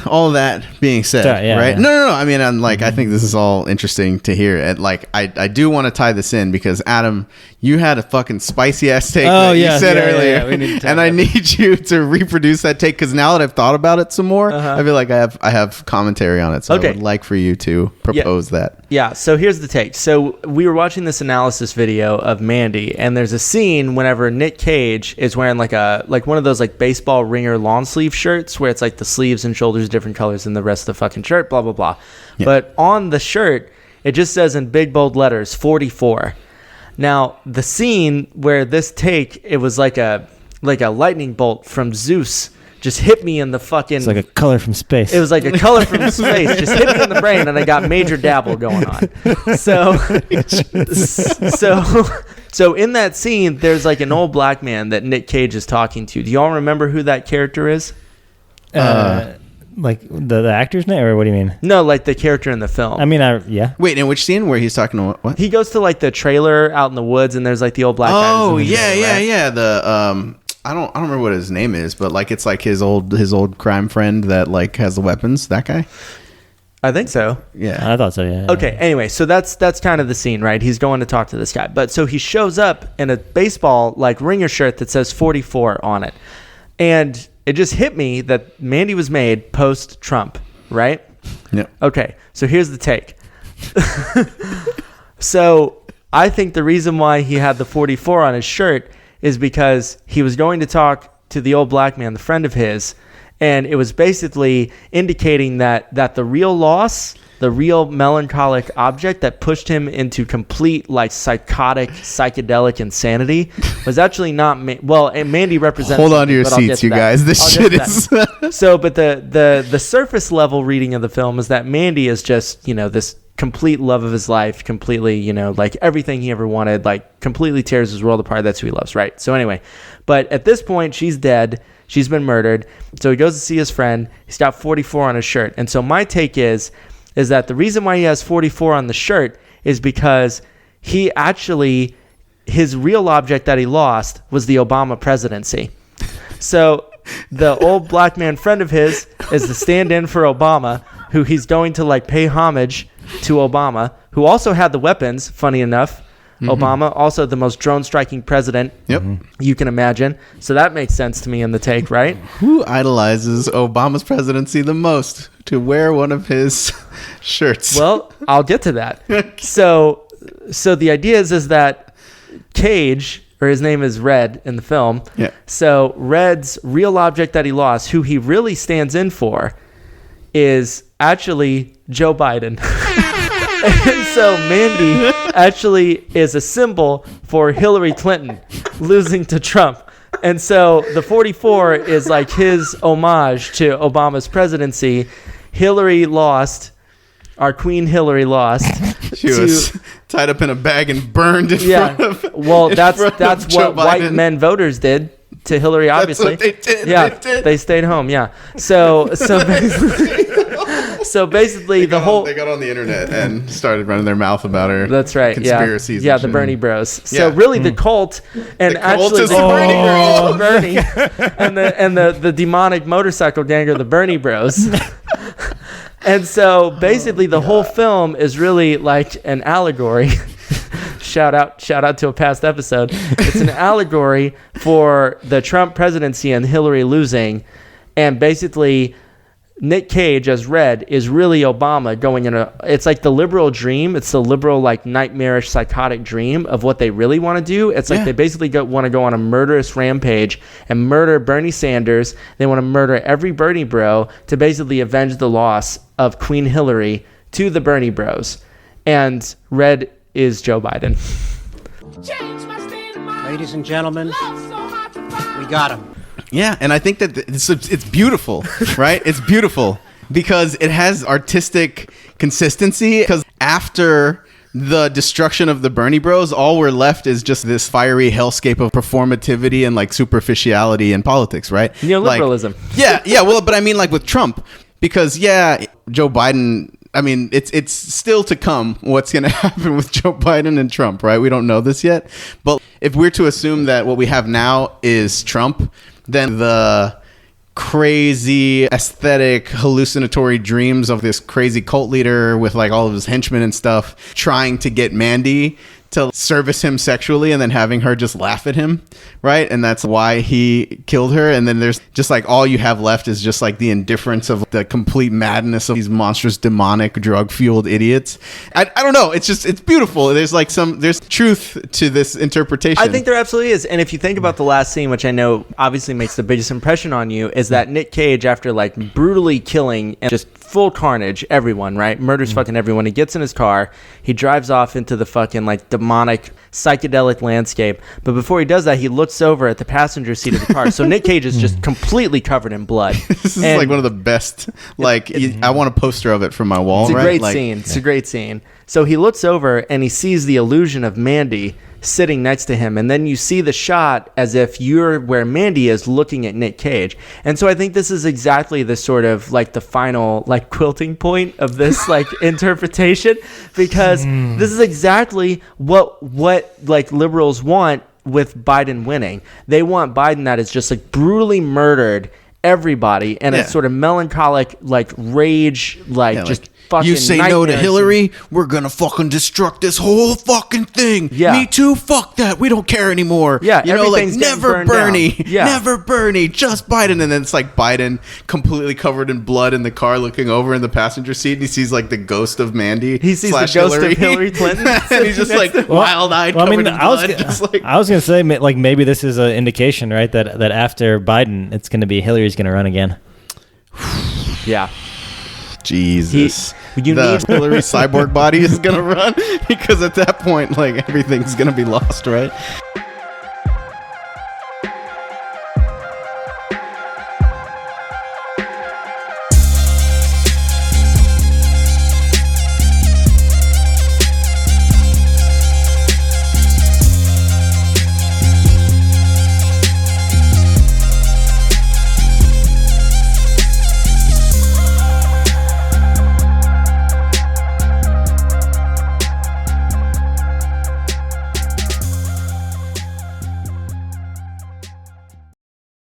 all that being said, right? Yeah. No. I mean, I'm like, I think this is all interesting to hear. And like, I do want to tie this in because Adam, you had a fucking spicy ass take that you said earlier, and I need you to reproduce that take because now that I've thought about it some more, I feel like I have commentary on it. So I would like for you to propose that. Yeah. So here's the take. So we were watching this analysis video of Mandy, and there's a scene whenever Nick Cage is wearing like one of those like baseball ringer long sleeve shirts where it's like the sleeves and shoulders different colors than the rest of the fucking shirt, blah blah blah. Yeah. But on the shirt it just says in big bold letters 44. Now the scene where this take, it was like a lightning bolt from Zeus just hit me in the fucking... It's like a color from space. It was like a color from space. Just hit me in the brain, and I got major dabble going on. So in that scene, there's like an old black man that Nick Cage is talking to. Do y'all remember who that character is? Like the actor's name, or what do you mean? No, like the character in the film. I mean, yeah. Wait, in which scene where he's talking to what? He goes to like the trailer out in the woods, and there's like the old black guy. Oh, yeah. The I don't remember what his name is, but like it's like his old crime friend that like has the weapons. That guy. I think so. Yeah, I thought so. Yeah. Okay. Anyway, so that's kind of the scene, right? He's going to talk to this guy, but so he shows up in a baseball like ringer shirt that says 44 on it, and it just hit me that Mandy was made post Trump, right? Yeah. Okay. So here's the take. So I think the reason why he had the 44 on his shirt is because he was going to talk to the old black man, the friend of his, and it was basically indicating that the real loss, the real melancholic object that pushed him into complete like psychotic, psychedelic insanity was actually not and Mandy represents. Hold on to your seats, you guys. This shit is so. But the surface level reading of the film is that Mandy is just this complete love of his life, completely, like everything he ever wanted, like completely tears his world apart. That's who he loves, right? So anyway, but at this point, she's dead. She's been murdered. So he goes to see his friend. He's got 44 on his shirt. And so my take is that the reason why he has 44 on the shirt is because his real object that he lost was the Obama presidency. So the old black man friend of his is the stand-in for Obama, who he's going to like pay homage to Obama, who also had the weapons, funny enough. Obama, also the most drone-striking president you can imagine. So that makes sense to me in the take, right? Who idolizes Obama's presidency the most to wear one of his shirts? Well, I'll get to that. So the idea is that Cage, or his name is Red in the film. Yeah. So Red's real object that he lost, who he really stands in for, is actually Joe Biden. And so Mandy actually is a symbol for Hillary Clinton losing to Trump. And so the 44 is like his homage to Obama's presidency. Hillary lost. Our Queen Hillary lost. She was tied up in a bag and burned in front of Well, that's what white men voters did to Hillary, obviously. That's what they did. Yeah, they stayed home. Yeah. So basically, they got on the internet and started running their mouth about her. That's right. Conspiracies. Yeah, the Bernie Bros. So really, the cult and actually the Bernie and the demonic motorcycle gang are the Bernie Bros. And so basically, the whole film is really like an allegory. Shout out to a past episode. It's an allegory for the Trump presidency and Hillary losing, and basically Nick Cage as Red is really Obama going in it's like the liberal dream. It's the liberal like nightmarish psychotic dream of what they really want to do. It's like they basically want to go on a murderous rampage and murder Bernie Sanders. They want to murder every Bernie bro to basically avenge the loss of Queen Hillary to the Bernie bros. And Red is Joe Biden. Ladies and gentlemen, we got him. Yeah, and I think that it's beautiful, right? It's beautiful because it has artistic consistency. Because after the destruction of the Bernie Bros, all we're left is just this fiery hellscape of performativity and like superficiality in politics, right? Neoliberalism. Like, yeah. Well, but I mean, like with Trump, because Joe Biden. I mean, it's still to come what's going to happen with Joe Biden and Trump, right? We don't know this yet. But if we're to assume that what we have now is Trump, then the crazy aesthetic hallucinatory dreams of this crazy cult leader with like all of his henchmen and stuff trying to get Mandy to service him sexually, and then having her just laugh at him, right? And that's why he killed her. And then there's just like all you have left is just like the indifference of the complete madness of these monstrous, demonic, drug-fueled idiots. I don't know. It's just, it's beautiful. There's truth to this interpretation. I think there absolutely is. And if you think about the last scene, which I know obviously makes the biggest impression on you, is that Nick Cage, after like brutally killing and just full carnage everyone, right? Murders fucking everyone. He gets in his car. He drives off into the fucking like demonic psychedelic landscape. But before he does that, he looks over at the passenger seat of the car. So Nick Cage is just completely covered in blood. This is like one of the best. Like I want a poster of it for my wall. It's a right? great like, scene. It's a great scene. So he looks over and he sees the illusion of Mandy sitting next to him, and then you see the shot as if you're where Mandy is looking at Nick Cage. And so I think this is exactly the sort of like the final like quilting point of this like interpretation, because this is exactly what like liberals want with Biden winning. They want Biden that is just like brutally murdered everybody, and it's sort of melancholic like rage, like just fucking you say no to Hillary, we're gonna fucking destruct this whole fucking thing. Me too, fuck that, we don't care anymore. You know, like never Bernie, never Bernie, just Biden. And then it's like Biden completely covered in blood in the car, looking over in the passenger seat, and he sees like the ghost of Mandy. He sees the ghost of Hillary Clinton. And he's just like wild-eyed, covered in blood. I was gonna say like maybe this is an indication, right, that after Biden it's gonna be Hillary's gonna run again. Jesus. The Hillary cyborg body is gonna run, because at that point like everything's gonna be lost, right?